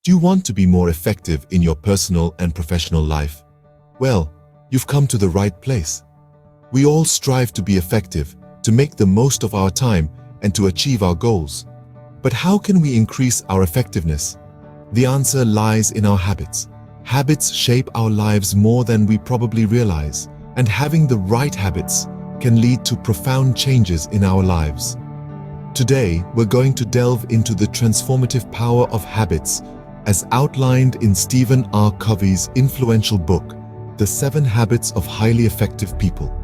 Do you want to be more effective in your personal and professional life? Well, you've come to the right place. We all strive to be effective, to make the most of our time, and to achieve our goals. But how can we increase our effectiveness? The answer lies in our habits. Habits shape our lives more than we probably realize, and having the right habits can lead to profound changes in our lives. Today, we're going to delve into the transformative power of habits as outlined in Stephen R. Covey's influential book, The 7 Habits of Highly Effective People.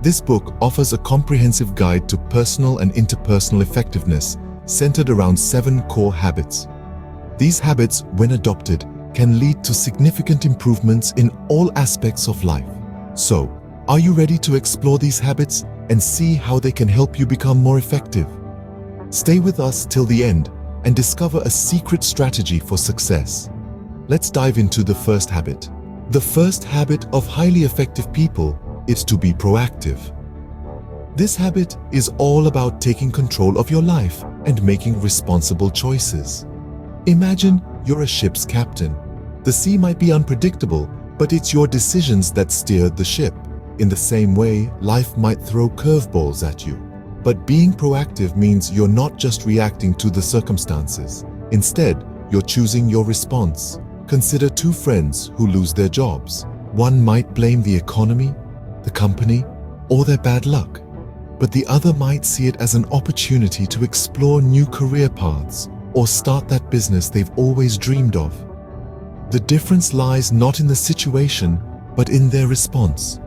This book offers a comprehensive guide to personal and interpersonal effectiveness centered around 7 core habits. These habits, when adopted, can lead to significant improvements in all aspects of life. So, are you ready to explore these habits and see how they can help you become more effective? Stay with us till the end and discover a secret strategy for success. Let's dive into the first habit. The first habit of highly effective people is to be proactive. This habit is all about taking control of your life and making responsible choices. Imagine you're a ship's captain. The sea might be unpredictable, but it's your decisions that steer the ship. In the same way, life might throw curveballs at you. But being proactive means you're not just reacting to the circumstances. Instead, you're choosing your response. Consider 2 friends who lose their jobs. One might blame the economy, the company, or their bad luck. But the other might see it as an opportunity to explore new career paths or start that business they've always dreamed of. The difference lies not in the situation, but in their response.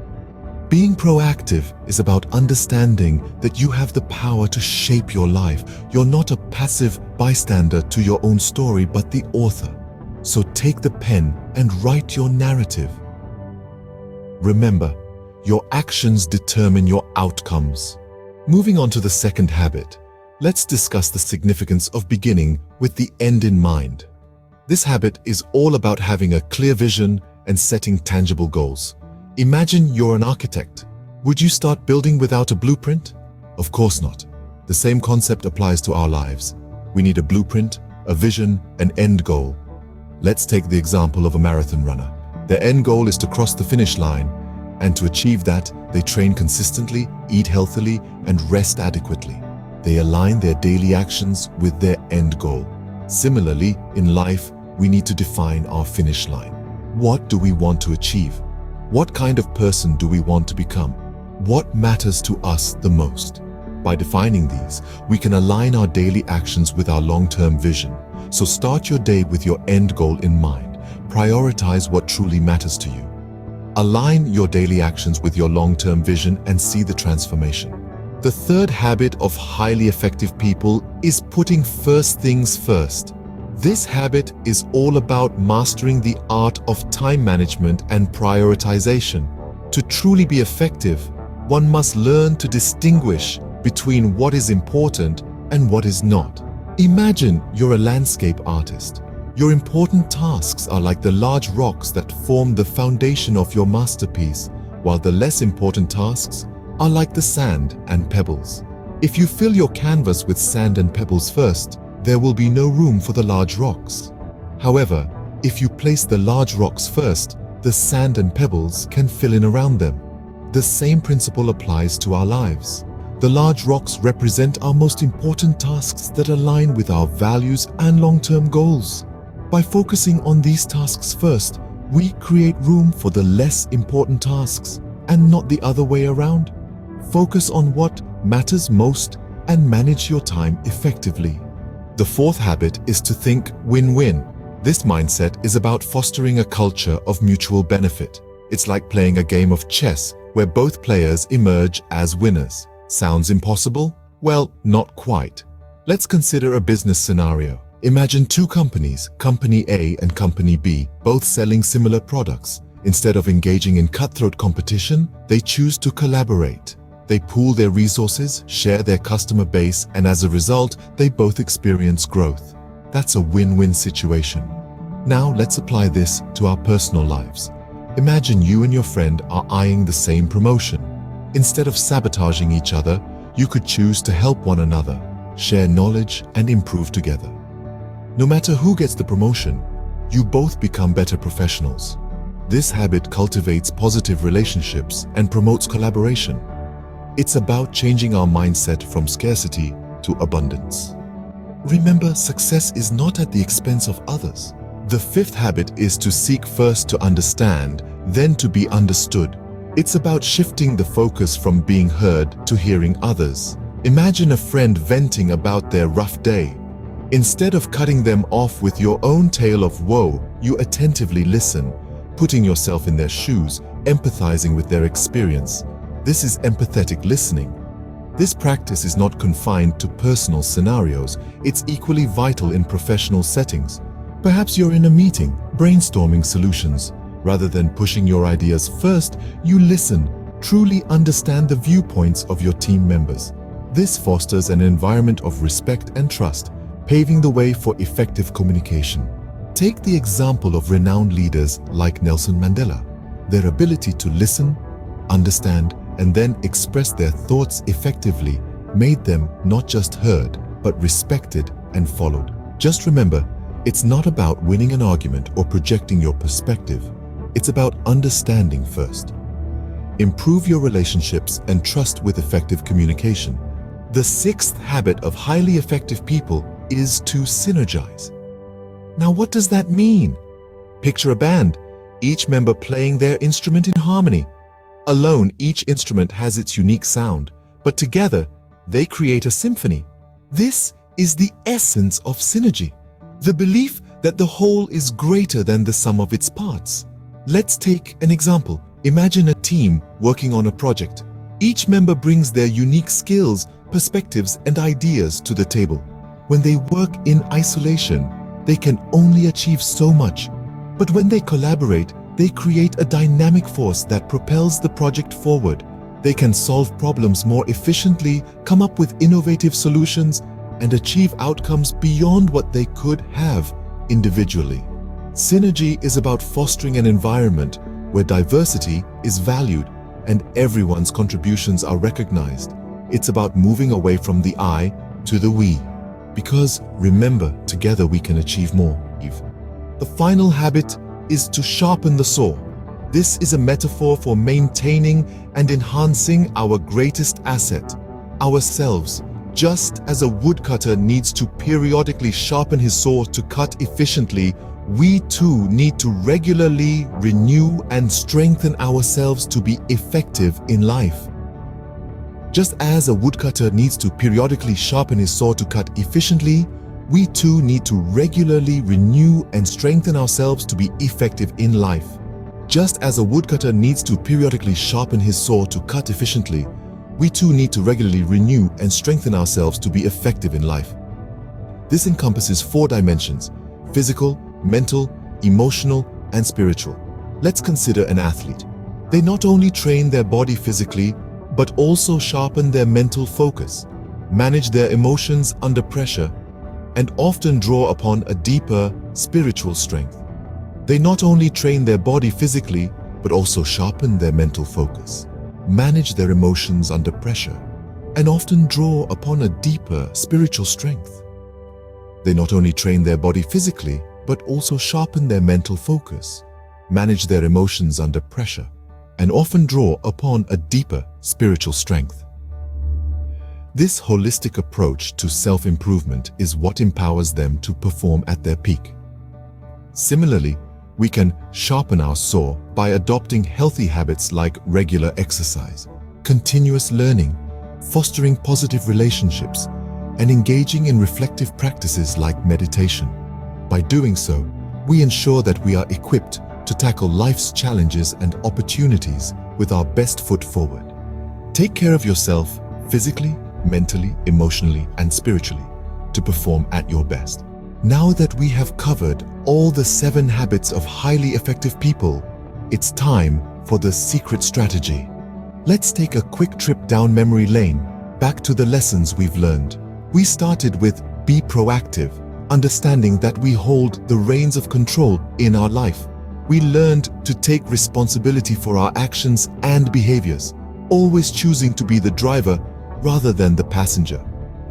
Being proactive is about understanding that you have the power to shape your life. You're not a passive bystander to your own story, but the author. So take the pen and write your narrative. Remember, your actions determine your outcomes. Moving on to the second habit, let's discuss the significance of beginning with the end in mind. This habit is all about having a clear vision and setting tangible goals. Imagine you're an architect. Would you start building without a blueprint? Of course not. The same concept applies to our lives. We need a blueprint, a vision, an end goal. Let's take the example of a marathon runner. Their end goal is to cross the finish line, and to achieve that, they train consistently, eat healthily, and rest adequately. They align their daily actions with their end goal. Similarly, in life, we need to define our finish line. What do we want to achieve? What kind of person do we want to become? What matters to us the most? By defining these, we can align our daily actions with our long-term vision. So start your day with your end goal in mind. Prioritize what truly matters to you. Align your daily actions with your long-term vision and see the transformation. The third habit of highly effective people is putting first things first. This habit is all about mastering the art of time management and prioritization. To truly be effective, one must learn to distinguish between what is important and what is not. Imagine you're a landscape artist. Your important tasks are like the large rocks that form the foundation of your masterpiece, while the less important tasks are like the sand and pebbles. If you fill your canvas with sand and pebbles first, there will be no room for the large rocks. However, if you place the large rocks first, the sand and pebbles can fill in around them. The same principle applies to our lives. The large rocks represent our most important tasks that align with our values and long-term goals. By focusing on these tasks first, we create room for the less important tasks, and not the other way around. Focus on what matters most and manage your time effectively. The fourth habit is to think win-win. This mindset is about fostering a culture of mutual benefit. It's like playing a game of chess where both players emerge as winners. Sounds impossible? Well, not quite. Let's consider a business scenario. Imagine 2 companies, Company A and Company B, both selling similar products. Instead of engaging in cutthroat competition, they choose to collaborate. They pool their resources, share their customer base, and as a result, they both experience growth. That's a win-win situation. Now let's apply this to our personal lives. Imagine you and your friend are eyeing the same promotion. Instead of sabotaging each other, you could choose to help one another, share knowledge, and improve together. No matter who gets the promotion, you both become better professionals. This habit cultivates positive relationships and promotes collaboration. It's about changing our mindset from scarcity to abundance. Remember, success is not at the expense of others. The fifth habit is to seek first to understand, then to be understood. It's about shifting the focus from being heard to hearing others. Imagine a friend venting about their rough day. Instead of cutting them off with your own tale of woe, you attentively listen, putting yourself in their shoes, empathizing with their experience. This is empathetic listening. This practice is not confined to personal scenarios. It's equally vital in professional settings. Perhaps you're in a meeting, brainstorming solutions. Rather than pushing your ideas first, you listen, truly understand the viewpoints of your team members. This fosters an environment of respect and trust, paving the way for effective communication. Take the example of renowned leaders like Nelson Mandela. Their ability to listen, understand, and then express their thoughts effectively made them not just heard, but respected and followed. Just remember, it's not about winning an argument or projecting your perspective. It's about understanding first. Improve your relationships and trust with effective communication. The sixth habit of highly effective people is to synergize. Now, what does that mean? Picture a band, each member playing their instrument in harmony. Alone, each instrument has its unique sound, but together, they create a symphony. This is the essence of synergy, the belief that the whole is greater than the sum of its parts. Let's take an example. Imagine a team working on a project. Each member brings their unique skills, perspectives, and ideas to the table. When they work in isolation, they can only achieve so much. But when they collaborate, they create a dynamic force that propels the project forward. They can solve problems more efficiently, come up with innovative solutions, and achieve outcomes beyond what they could have individually. Synergy is about fostering an environment where diversity is valued and everyone's contributions are recognized. It's about moving away from the I to the we. Because remember, together we can achieve more. The final habit is to sharpen the saw. This is a metaphor for maintaining and enhancing our greatest asset, ourselves. Just as a woodcutter needs to periodically sharpen his saw to cut efficiently, we too need to regularly renew and strengthen ourselves to be effective in life. Just as a woodcutter needs to periodically sharpen his saw to cut efficiently, we too need to regularly renew and strengthen ourselves to be effective in life. Just as a woodcutter needs to periodically sharpen his saw to cut efficiently, we too need to regularly renew and strengthen ourselves to be effective in life. This encompasses 4 dimensions: physical, mental, emotional, and spiritual. Let's consider an athlete. They not only train their body physically, but also sharpen their mental focus, manage their emotions under pressure, and often draw upon a deeper spiritual strength. They not only train their body physically, but also sharpen their mental focus, manage their emotions under pressure, and often draw upon a deeper spiritual strength. They not only train their body physically, but also sharpen their mental focus, manage their emotions under pressure, and often draw upon a deeper spiritual strength. This holistic approach to self-improvement is what empowers them to perform at their peak. Similarly, we can sharpen our saw by adopting healthy habits like regular exercise, continuous learning, fostering positive relationships, and engaging in reflective practices like meditation. By doing so, we ensure that we are equipped to tackle life's challenges and opportunities with our best foot forward. Take care of yourself physically, mentally, emotionally, and spiritually to perform at your best. Now that we have covered all the 7 habits of highly effective people, it's time for the secret strategy. Let's take a quick trip down memory lane, back to the lessons we've learned. We started with be proactive, understanding that we hold the reins of control in our life. We learned to take responsibility for our actions and behaviors, always choosing to be the driver rather than the passenger.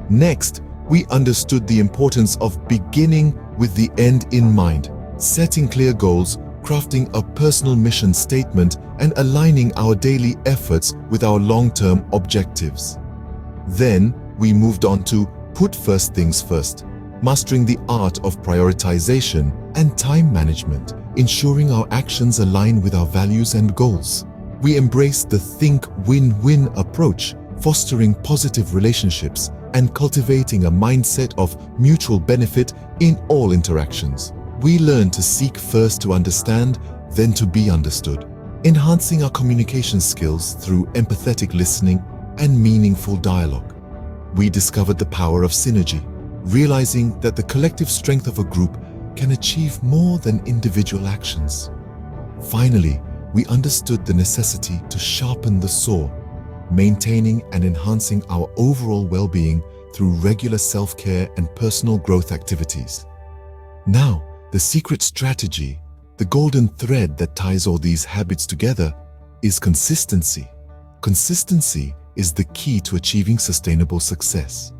Next, we understood the importance of beginning with the end in mind, setting clear goals, crafting a personal mission statement, and aligning our daily efforts with our long-term objectives. Then, we moved on to put first things first, mastering the art of prioritization and time management, ensuring our actions align with our values and goals. We embraced the think win-win approach, fostering positive relationships and cultivating a mindset of mutual benefit in all interactions. We learned to seek first to understand, then to be understood, enhancing our communication skills through empathetic listening and meaningful dialogue. We discovered the power of synergy, realizing that the collective strength of a group can achieve more than individual actions. Finally, we understood the necessity to sharpen the saw, maintaining and enhancing our overall well-being through regular self-care and personal growth activities. Now, the secret strategy, the golden thread that ties all these habits together, is consistency. Consistency is the key to achieving sustainable success.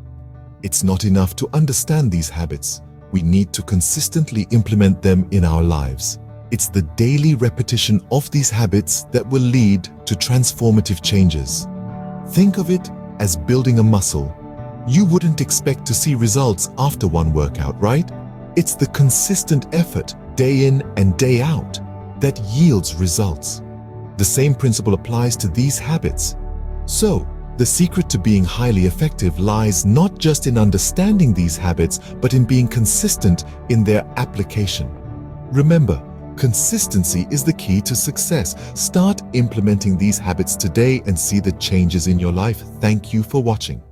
It's not enough to understand these habits. We need to consistently implement them in our lives. It's the daily repetition of these habits that will lead to transformative changes. Think of it as building a muscle. You wouldn't expect to see results after one workout, right? It's the consistent effort, day in and day out, that yields results. The same principle applies to these habits. So, the secret to being highly effective lies not just in understanding these habits, but in being consistent in their application. Remember, consistency is the key to success. Start implementing these habits today and see the changes in your life. Thank you for watching.